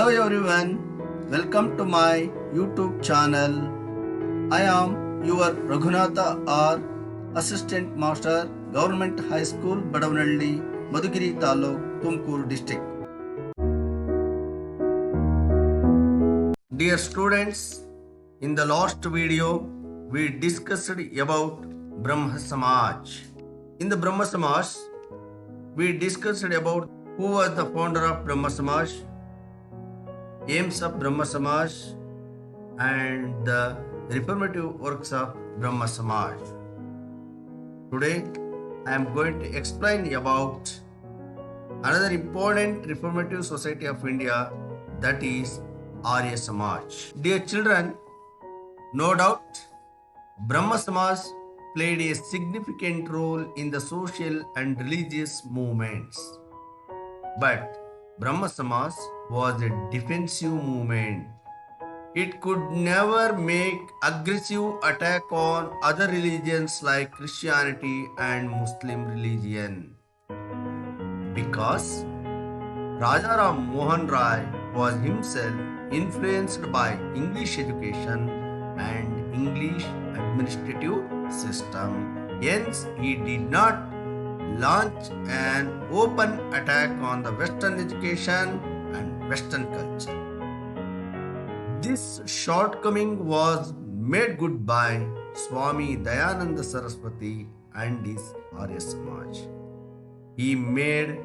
Hello everyone, welcome to my YouTube channel. I am your Raghunatha R, Assistant Master, Government High School, Badavanalli, Madhugiri Taluk, Tumkur District. Dear students, in the last video, we discussed about Brahma Samaj. In the Brahma Samaj, we discussed about who was the founder of Brahma Samaj, aims of Brahma Samaj, and the reformative works of Brahma Samaj. Today, I am going to explain about another important reformative society of India, that is Arya Samaj. Dear children, no doubt, Brahma Samaj played a significant role in the social and religious movements. But Brahma Samaj was a defensive movement. It could never make aggressive attack on other religions like Christianity and Muslim religion. Because Rajaram Mohan Rai was himself influenced by English education and English administrative system. Hence, he did not launch an open attack on the Western education and Western culture. This shortcoming was made good by Swami Dayananda Saraswati and his Arya Samaj. He made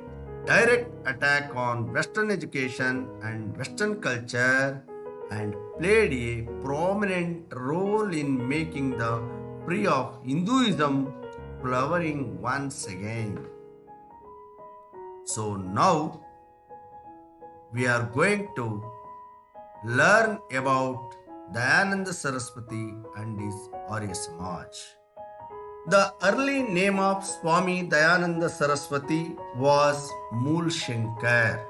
direct attack on Western education and Western culture and played a prominent role in making the tree of Hinduism flowering once again. So now we are going to learn about Dayananda Saraswati and his Arya Samaj. The early name of Swami Dayananda Saraswati was Mool Shankar.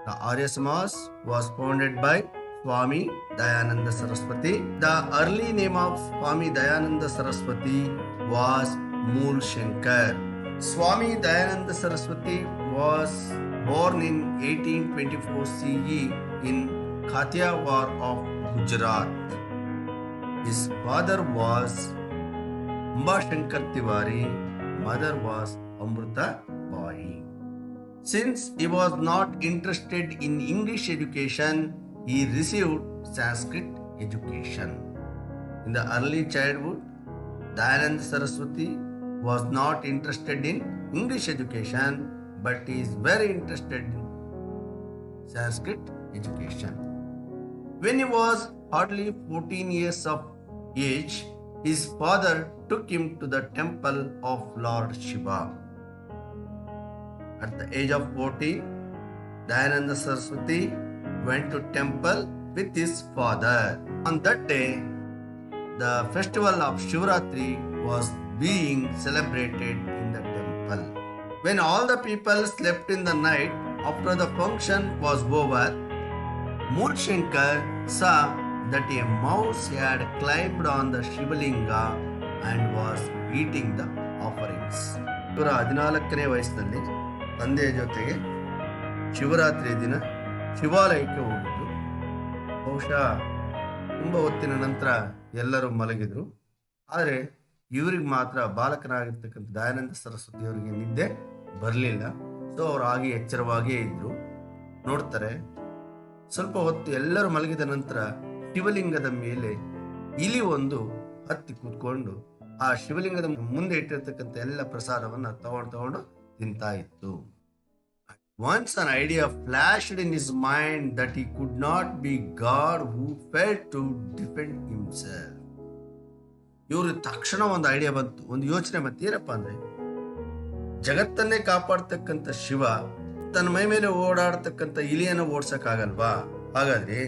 The Arya Samaj was founded by Swami Dayananda Saraswati. The early name of Swami Dayananda Saraswati was Mool Shankar. Swami Dayananda Saraswati was born in 1824 CE in Kathiawar of Gujarat. His father was Amba Shankar Tiwari, mother was Amrita Bai. Since he was not interested in English education, he received Sanskrit education. In the early childhood, Dayananda Saraswati was not interested in English education, but he is very interested in Sanskrit education. When he was hardly 14 years of age, his father took him to the temple of Lord Shiva. At the age of 14, Dayananda Saraswati went to temple with his father. On that day, the festival of Shivratri was being celebrated in the temple. When all the people slept in the night after the function was over, Mool Shankar saw that a mouse had climbed on the Shivalinga and was eating the offerings. ಇವರ 14ನೇ ವಯಸ್ಸಿನಲ್ಲಿ ತಂದೆಯ ಜೊತೆಗೆ ಶಿವರಾತ್ರಿ ದಿನ ಶಿವಾಲಯಕ್ಕೆ ಹೋಗಿದ್ರು. ಬಹುಶಃ ತುಂಬ ಹೊತ್ತಿನ ನಂತರ ಎಲ್ಲರೂ ಮಲಗಿದ್ರು. ಆದರೆ ಇವರಿಗೆ ಮಾತ್ರ ಬಾಲಕನಾಗಿರ್ತಕ್ಕಂಥ ದಯಾನಂದ ಸರಸ್ವತಿ ಅವರಿಗೆ ನಿದ್ದೆ ಬರಲಿಲ್ಲ. ಸೊ ಅವರು ಹಾಗೆ ಎಚ್ಚರವಾಗಿಯೇ ಇದ್ರು. ನೋಡ್ತಾರೆ, ಸ್ವಲ್ಪ ಹೊತ್ತು ಎಲ್ಲರೂ ಮಲಗಿದ ನಂತರ ಶಿವಲಿಂಗದ ಮೇಲೆ ಇಲಿ ಒಂದು ಹತ್ತಿ ಕೂತ್ಕೊಂಡು ಆ ಶಿವಲಿಂಗದ ಮುಂದೆ ಇಟ್ಟಿರ್ತಕ್ಕಂಥ ಎಲ್ಲ ಪ್ರಸಾದವನ್ನು ತಗೊಂಡು ತಿಂತಾ ಇತ್ತು. Once an idea flashed in his mind that he could not be God who failed to defend himself. ಇವರು ತಕ್ಷಣ ಒಂದು ಐಡಿಯಾ ಬಂತು, ಒಂದು ಯೋಚನೆ ಬಂತು. ಏನಪ್ಪಾ ಅಂದ್ರೆ, ಜಗತ್ತನ್ನೇ ಕಾಪಾಡ್ತಕ್ಕಂಥ ಶಿವ ತನ್ನ ಮೈ ಮೇಲೆ ಓಡಾಡ್ತಕ್ಕಂಥ ಇಲಿಯನ್ನು ಓಡಿಸಕ್ಕಾಗಲ್ವಾ? ಹಾಗಾದ್ರೆ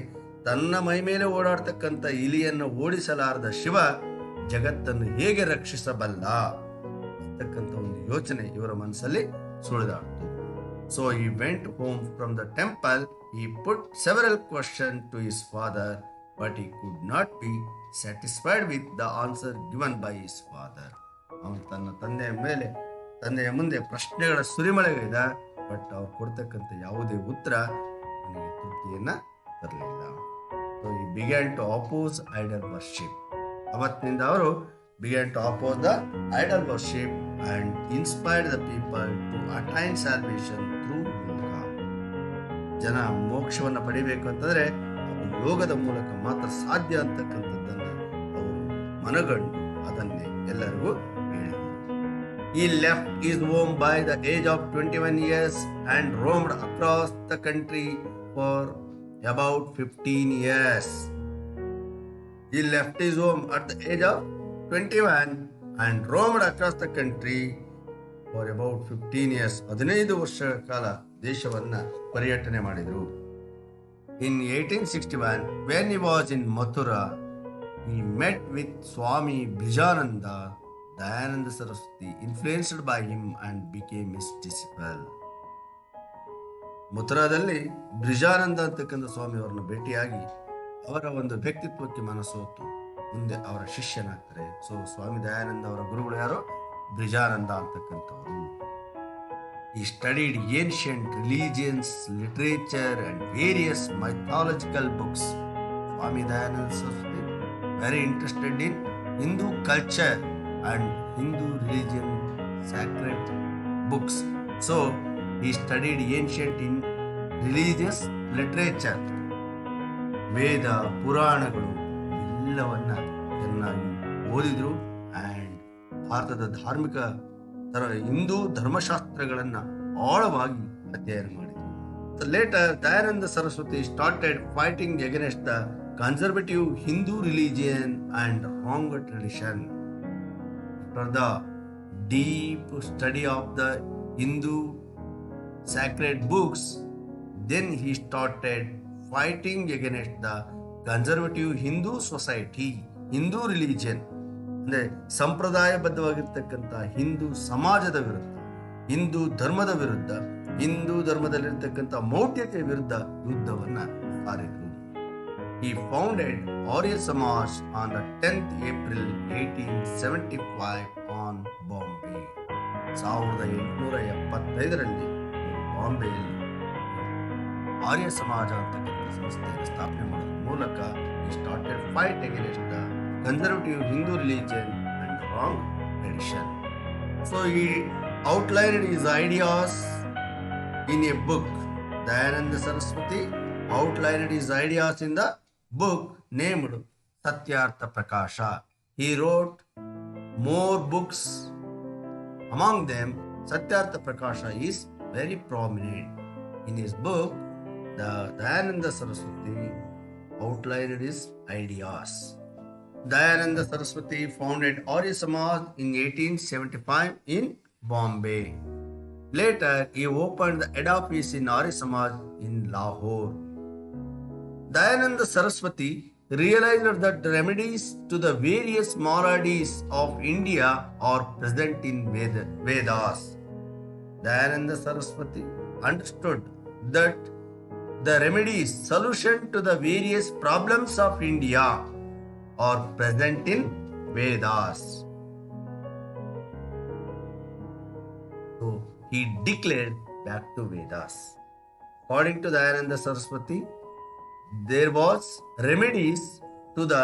ತನ್ನ ಮೈ ಮೇಲೆ ಓಡಾಡ್ತಕ್ಕಂಥ ಇಲಿಯನ್ನು ಓಡಿಸಲಾರದ ಶಿವ ಜಗತ್ತನ್ನು ಹೇಗೆ ರಕ್ಷಿಸಬಲ್ಲ ಅಂತಕ್ಕಂಥ ಒಂದು ಯೋಚನೆ ಇವರ ಮನಸ್ಸಲ್ಲಿ ಸುಳಿದಾಡ್ತು. So he went home from the temple. He put several questions to his father, but he could not be satisfied with the answer given by his father. ಅವನು ತನ್ನ ತಂದೆಯ ಮುಂದೆ ಪ್ರಶ್ನೆಗಳ ಸುರಿಮಳೆಗೈದ, ಬಟ್ ಅವ್ರು ಕೊಡ್ತಕ್ಕಂಥ ಯಾವುದೇ ಉತ್ತರ ಅವನಿಗೆ ತೃಪ್ತಿಯನ್ನ ತರಲಿಲ್ಲ. So he began to oppose idol worship. ಅವತ್ತಿನಿಂದ ಅವರು began to oppose the idol worship and inspired the people to attain salvation through yoga. ಜನ ಮೋಕ್ಷವನ್ನು ಪಡಿಬೇಕು ಅಂತಂದ್ರೆ ಅದು ಯೋಗದ ಮೂಲಕ ಮಾತ್ರ ಸಾಧ್ಯ ಅಂತಕ್ಕಂಥದ್ದನ್ನ ಅವರು ಮನಗಂಡು ಅದನ್ನೇ ಎಲ್ಲರಿಗೂ ಹೇಳಿದರು. He left his home by the age of 21 years and roamed across the country for about 15 years. He left his home at the age of 21 and roamed across the country for about 15 years. 15 ವರ್ಷಗಳ ಕಾಲ ದೇಶವನ್ನ ಪರ್ಯಟನೆ ಮಾಡಿದರು. In 1861, when he was in Mathura, he met with Swami Brijananda. Dayananda Saraswati influenced by him and became his disciple. ಮಥುರಾದಲ್ಲಿ ಬ್ರಿಜಾನಂದ ಅಂತಕ್ಕಂಥ ಸ್ವಾಮಿಯವರನ್ನು ಭೇಟಿಯಾಗಿ ಅವರ ಒಂದು ವ್ಯಕ್ತಿತ್ವಕ್ಕೆ ಮನಸೋತು ಮುಂದೆ ಅವರ ಶಿಷ್ಯನಾಗ್ತಾರೆ. ಸೊ ಸ್ವಾಮಿ ದಯಾನಂದ ಅವರ ಗುರುಗಳು ಯಾರು? ಬ್ರಿಜಾನಂದ ಅಂತಕ್ಕಂಥವರು. ಈ studied ancient religions, literature and various mythological books. Swami Dayananda Saraswati very interested in Hindu culture and Hindu religion sacred books. So he studied ancient in religious literature. ವೇದ ಪುರಾಣಗಳು ಎಲ್ಲವನ್ನ ಚೆನ್ನಾಗಿ ಓದಿದ್ರು ಅಂಡ್ ಭಾರತದ ಧಾರ್ಮಿಕ ಹಿಂದೂ ಧರ್ಮಶಾಸ್ತ್ರಗಳನ್ನ ಆಳವಾಗಿ ಅಧ್ಯಯನ ಮಾಡಿದ್ರು. Later Dayananda Saraswati started fighting against the conservative Hindu religion and wrong tradition. For the deep study of the Hindu sacred books, then he started fighting against the conservative Hindu society, Hindu religion. ಅಂದರೆ ಸಂಪ್ರದಾಯಬದ್ಧವಾಗಿರ್ತಕ್ಕಂಥ ಹಿಂದೂ ಸಮಾಜದ ವಿರುದ್ಧ, ಹಿಂದೂ ಧರ್ಮದ ವಿರುದ್ಧ, ಹಿಂದೂ ಧರ್ಮದಲ್ಲಿರ್ತಕ್ಕಂಥ ಮೌಢ್ಯತೆಯ ವಿರುದ್ಧ ಯುದ್ಧವನ್ನ ಸಾರಿದರು. He founded Arya Samaj on the 10th April 1875 on Bombay. 1875ರಲ್ಲಿ ಬಾಂಬೆಯಲ್ಲಿ ಆರ್ಯ ಸಮಾಜ ಅಂತಕ್ಕಂಥ ಸಂಸ್ಥೆಯನ್ನು ಸ್ಥಾಪನೆ ಮಾಡೋದ್ರ ಮೂಲಕ he started fight against the conservative Hindu religion and wrong tradition. So he outlined his ideas in a book. Dayananda Saraswati outlined his ideas in the book named Satyartha Prakasha. He wrote more books. Among them, Satyartha Prakasha is very prominent. In his book, the Dayananda Saraswati outlined his ideas. Dayananda Saraswati founded Arya Samaj in 1875 in Bombay. Later, he opened the head office in Arya Samaj in Lahore. Dayananda Saraswati realized that the remedies to the various maladies of India are present in Vedas. Dayananda Saraswati understood that the remedies, solution to the various problems of India are present in Vedas. So he declared back to Vedas. According to Dayananda Saraswati, there was remedies to the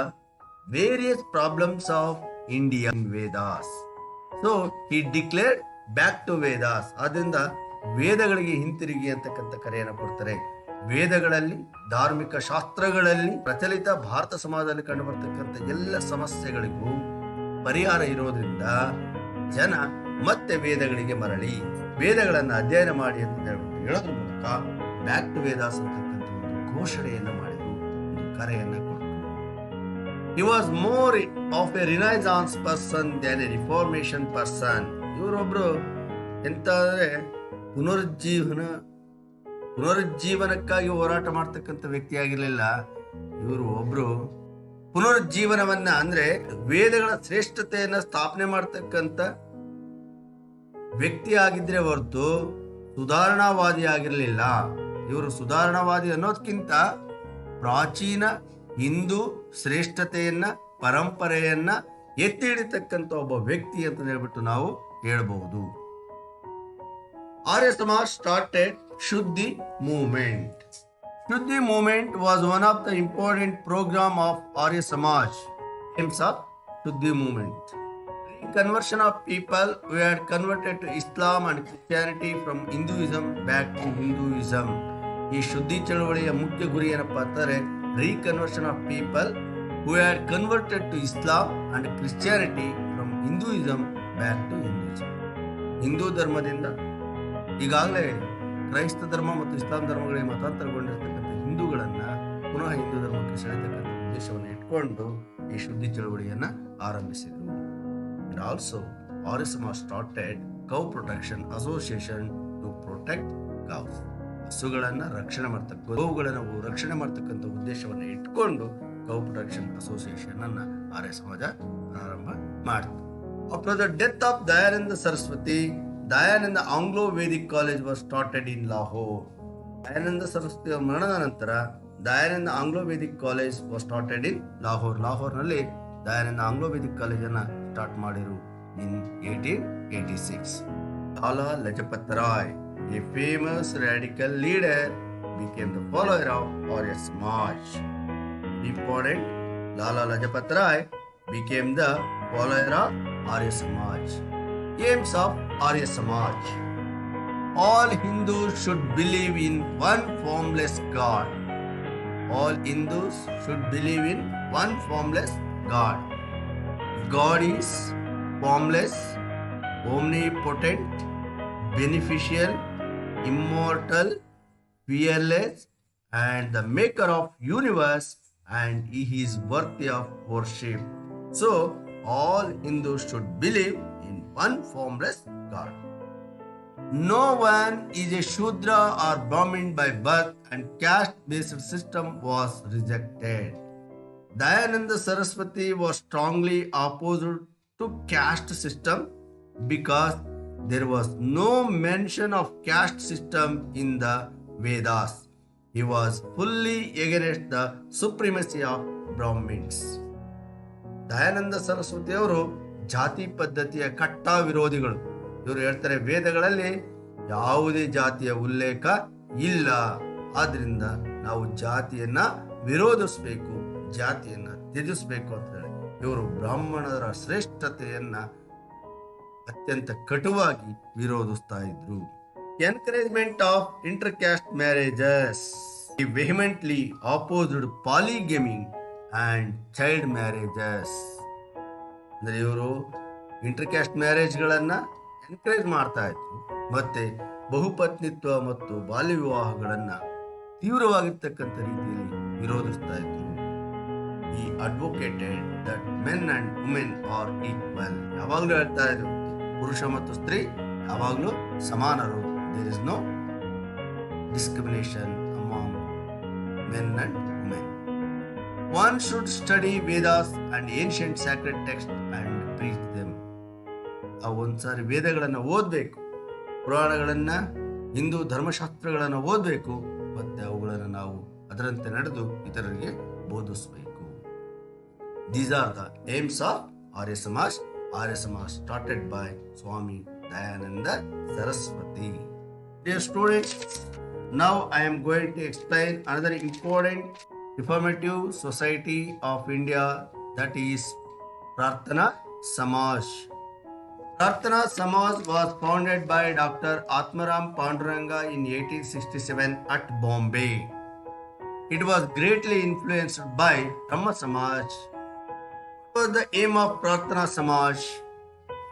various problems of India in Vedas. So he declared back to Vedas. ಅದರಿಂದ ವೇದಗಳಿಗೆ ಹಿಂತಿರುಗಿ ಅಂತಕ್ಕಂಥ ಕರೆಯನ್ನು ಕೊಡ್ತಾರೆ. ವೇದಗಳಲ್ಲಿ, ಧಾರ್ಮಿಕ ಶಾಸ್ತ್ರಗಳಲ್ಲಿ ಪ್ರಚಲಿತ ಭಾರತ ಸಮಾಜದಲ್ಲಿ ಕಂಡು ಬರ್ತಕ್ಕಂಥ ಎಲ್ಲ ಸಮಸ್ಯೆಗಳಿಗೂ ಪರಿಹಾರ ಇರೋದ್ರಿಂದ ಜನ ಮತ್ತೆ ವೇದಗಳಿಗೆ ಮರಳಿ ವೇದಗಳನ್ನು ಅಧ್ಯಯನ ಮಾಡಿ ಅಂತ ಹೇಳೋದ್ರ ಮೂಲಕ ಬ್ಯಾಕ್ ಟು ವೇದಾಸ್ ಅಂತಕ್ಕಂಥ ಘೋಷಣೆಯನ್ನು ಮಾಡಿದ್ರು, ಒಂದು ಕರೆಯನ್ನ ಕೊಟ್ಟರು. He was more of a Renaissance person than a Reformation person. ಇವರೊಬ್ರು ಎಂತ ಅಂದ್ರೆ ಪುನರುಜ್ಜೀವನಕ್ಕಾಗಿ ಹೋರಾಟ ಮಾಡ್ತಕ್ಕಂಥ ವ್ಯಕ್ತಿ ಆಗಿರ್ಲಿಲ್ಲ. ಇವರು ಒಬ್ರು ಪುನರುಜ್ಜೀವನವನ್ನ ಅಂದ್ರೆ ವೇದಗಳ ಶ್ರೇಷ್ಠತೆಯನ್ನ ಸ್ಥಾಪನೆ ಮಾಡ್ತಕ್ಕಂಥ ವ್ಯಕ್ತಿ ಆಗಿದ್ರೆ ಹೊರತು ಸುಧಾರಣಾವಾದಿ ಆಗಿರಲಿಲ್ಲ. ಇವರು ಸುಧಾರಣಾವಾದಿ ಅನ್ನೋದಕ್ಕಿಂತ ಪ್ರಾಚೀನ ಹಿಂದೂ ಶ್ರೇಷ್ಠತೆಯನ್ನ, ಪರಂಪರೆಯನ್ನ ಎತ್ತಿ ಹಿಡಿತಕ್ಕಂಥ ಒಬ್ಬ ವ್ಯಕ್ತಿ ಅಂತ ಹೇಳ್ಬಿಟ್ಟು ನಾವು ಹೇಳಬಹುದು. ಆರ್ಯ ಸಮಾಜ್ ಸ್ಟಾರ್ಟೆಡ್ ಶುದ್ಧಿ movement. Shuddhi movement was one of the important program of Arya Samaj. Aims of Shuddhi movement. Reconversion of people who had converted to Islam and Christianity from Hinduism back to Hinduism. ಈ ಶುದ್ಧಿ ಚಳವಳಿಯ ಮುಖ್ಯ ಗುರಿ ಏನಪ್ಪಾ ಅಂತಾರೆ reconversion of people who had converted to Islam and Christianity from Hinduism back to Hinduism. Hindu ಧರ್ಮದಿಂದ ಈಗಾಗಲೇ ಕ್ರೈಸ್ತ ಧರ್ಮ ಮತ್ತು ಇಸ್ಲಾಂ ಧರ್ಮಗಳಿಗೆ ಮತಾಂತರಗೊಂಡಿರ್ತಕ್ಕಂಥ ಹಿಂದೂಗಳನ್ನ ಪುನಃ ಹಿಂದೂ ಧರ್ಮಕ್ಕೆ ಸೆಳೆತಕ್ಕಂಥ ಉದ್ದೇಶವನ್ನು ಇಟ್ಕೊಂಡು ಈ ಶುದ್ಧಿ ಚಳವಳಿಯನ್ನ ಆರಂಭಿಸಿದರು. And also Arya Samaj started cow protection association to protect cows. ಹಸುಗಳನ್ನ ರಕ್ಷಣೆ ಮಾಡ್ತಕ್ಕ ಗೋವುಗಳನ್ನು ರಕ್ಷಣೆ ಮಾಡ್ತಕ್ಕಂಥ ಉದ್ದೇಶವನ್ನು ಇಟ್ಕೊಂಡು ಕೌ ಪ್ರೊಟೆಕ್ಷನ್ ಅಸೋಸಿಯೇಷನ್ ಅನ್ನ ಆರ್ಯ ಸಮಾಜ ಪ್ರಾರಂಭ ಮಾಡಿತು. After the death of Dayananda Saraswati, Dayananda Anglo Vedic college was started in Lahore. Dayananda Saraswati ಅವರ ಮರಣದ ನಂತರ Dayananda Anglo Vedic college was started in Lahore. ಲಾಹೋರ್ನಲ್ಲಿ ದಯಾನಂದ ಆಂಗ್ಲೋ ವೇದಿಕ್ ಕಾಲೇಜ್ ಅನ್ನ ಸ್ಟಾರ್ಟ್ ಮಾಡಿರು in 1886. Lala Lajpat Roy, a famous radical leader, became the follower of Arya Samaj. Important, Lala Lajpat Rai became the follower of Arya Samaj. Aims of Arya Samaj: all Hindus should believe in one formless God. All Hindus should believe in one formless God. God is formless, omnipotent, beneficial, immortal, fearless, and the maker of universe, and he is worthy of worship. So all Hindus should believe in one formless God. No one is a Shudra or Brahmin by birth, and caste-based system was rejected. Dayananda Saraswati was strongly opposed to caste system because there was no mention of caste system in the Vedas. He was fully against the supremacy of Brahmins. Dayananda Saraswati ಅವರು ಜಾತಿ ಪದ್ಧತಿಯ ಕಟ್ಟ ವಿರೋಧಿಗಳು. ಇವರು ಹೇಳ್ತಾರೆ ವೇದಗಳಲ್ಲಿ ಯಾವುದೇ ಜಾತಿಯ ಉಲ್ಲೇಖ ಇಲ್ಲ, ಆದ್ರಿಂದ ನಾವು ಜಾತಿಯನ್ನ ವಿರೋಧಿಸಬೇಕು, ಜಾತಿಯನ್ನ ತ್ಯಜಿಸಬೇಕು ಅಂತ ಹೇಳಿ ಇವರು ಬ್ರಾಹ್ಮಣರ ಶ್ರೇಷ್ಠತೆಯನ್ನ ಅತ್ಯಂತ ಕಟುವಾಗಿ ವಿರೋಧಿಸ್ತಾ ಇದ್ರು. Encouragement of inter caste marriages. He vehemently opposed polygamy and child marriages. ಅಂದ್ರೆ ಇವರು ಇಂಟರ್ ಕ್ಯಾಸ್ಟ್ ಮ್ಯಾರೇಜ್ಗಳನ್ನ ಎನ್ಕರೇಜ್ ಮಾಡ್ತಾ ಇದ್ರು, ಮತ್ತೆ ಬಹುಪತ್ನಿತ್ವ ಮತ್ತು ಬಾಲ್ಯ ವಿವಾಹಗಳನ್ನ ತೀವ್ರವಾಗಿರ್ತಕ್ಕಂಥ ರೀತಿಯಲ್ಲಿ ವಿರೋಧಿಸ್ತಾ ಇದ್ರು. He advocated that men and women are equal. ಯಾವಾಗಲೂ ಹೇಳ್ತಾ ಇದ್ರು ಪುರುಷ ಮತ್ತು ಸ್ತ್ರೀ ಯಾವಾಗಲೂ ಸಮಾನರು. There is no discrimination among men and women. One should study Vedas and ancient sacred texts and preach them. ಒಂದ್ಸಾರಿ ವೇದಗಳನ್ನು ಓದಬೇಕು, ಪುರಾಣಗಳನ್ನ, ಹಿಂದೂ ಧರ್ಮಶಾಸ್ತ್ರಗಳನ್ನು ಓದಬೇಕು, ಮತ್ತೆ ಅವುಗಳನ್ನು ನಾವು ಅದರಂತೆ ನಡೆದು ಇತರರಿಗೆ ಬೋಧಿಸಬೇಕು. These are the aims of Arya Samaj. Arya Samaj started by Swami Dayananda Saraswati. Dear students, now I am going to explain another important reformative society of India, that is Prarthana Samaj. Prarthana Samaj was founded by Dr. Atmaram Panduranga in 1867 at Bombay. It was greatly influenced by Brahma Samaj. What was the aim of Prarthana Samaj?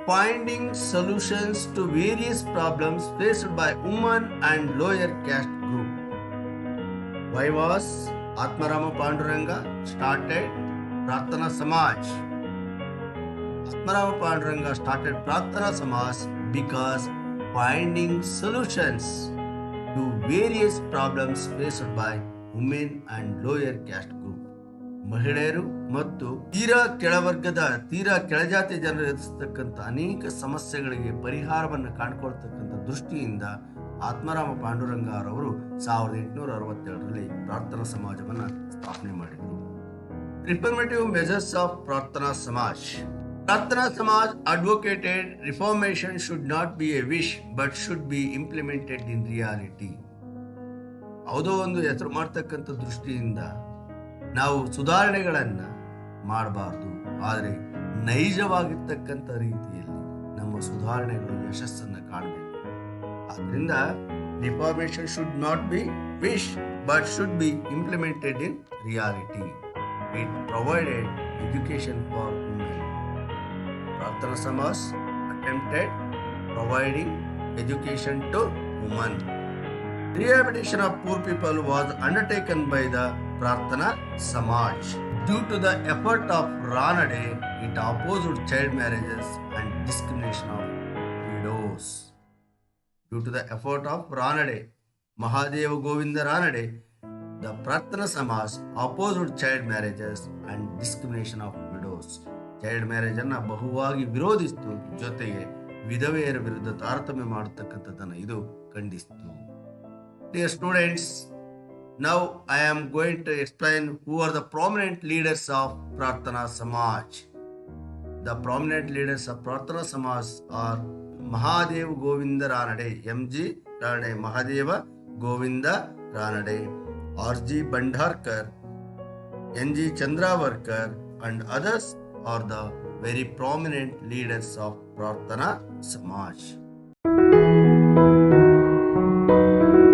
Finding solutions to various problems faced by women and lower caste group. Why was Atmarama Panduranga started Prarthana Samaj? Atmarama Panduranga started Prarthana Samaj because finding solutions to various problems faced by women and lower caste group. ಮಹಿಳೆಯರು ಮತ್ತು ತೀರಾ ಕೆಳಜಾತಿ ಜನರು ಎದುರಿಸತಕ್ಕಂಥ ಅನೇಕ ಸಮಸ್ಯೆಗಳಿಗೆ ಪರಿಹಾರವನ್ನು ಕಾಣ್ಕೊಳ್ತಕ್ಕಂಥ ದೃಷ್ಟಿಯಿಂದ ಆತ್ಮಾರಾಮ ಪಾಂಡುರಂಗರವರು 1867ರಲ್ಲಿ ಪ್ರಾರ್ಥನಾ ಸಮಾಜವನ್ನು ಸ್ಥಾಪನೆ ಮಾಡಿದರು. ರಿಫಾರ್ಮೇಟಿವ್ ಮೆಜರ್ಸ್ ಆಫ್ ಪ್ರಾರ್ಥನಾ ಸಮಾಜ್. ಪ್ರಾರ್ಥನಾ Samaj advocated reformation should not be A wish but should be implemented in reality. ಯಾವುದೋ ಒಂದು ಹೆಸರು ಮಾಡ್ತಕ್ಕಂಥ ದೃಷ್ಟಿಯಿಂದ ನಾವು ಸುಧಾರಣೆಗಳನ್ನು ಮಾಡಬಾರ್ದು. ಆದರೆ ನೈಜವಾಗಿರ್ತಕ್ಕಂಥ ರೀತಿಯಲ್ಲಿ ನಮ್ಮ ಸುಧಾರಣೆಗಳು ಯಶಸ್ಸನ್ನು ಕಾಣಬೇಕು. ಆದ್ದರಿಂದ reformation should not be wish but should be implemented in reality. It provided education for women. ಪ್ರಾರ್ಥನಾ ಸಮಾಜ attempted providing education to women. Rehabilitation of poor people was undertaken by the Prarthana Samaj. Due to the effort of Ranade, it opposed child marriages and discrimination of widows. Due to the effort of Ranade, Mahadeva Govinda Ranade, the Prarthana Samaj opposed child marriages and discrimination of widows. Child marriage ಅನ್ನು ಬಹುವಾಗಿ ವಿರೋಧಿಸಿತು, ಜೊತೆಗೆ ವಿಧವೆಯರ ವಿರುದ್ಧ ತಾರತಮ್ಯ ಮಾಡತಕ್ಕಂಥದ್ದನ್ನು ಇದು ಖಂಡಿಸಿತು. Dear students, now I am going to explain who are the prominent leaders of Prarthana Samaj. The prominent leaders of Prarthana Samaj are Mahadev Govinda Ranade, M.G. Ranade, Mahadeva Govinda Ranade, R.G. Bhandharkar, N.G. Chandravarkar, and others are the very prominent leaders of Prarthana Samaj.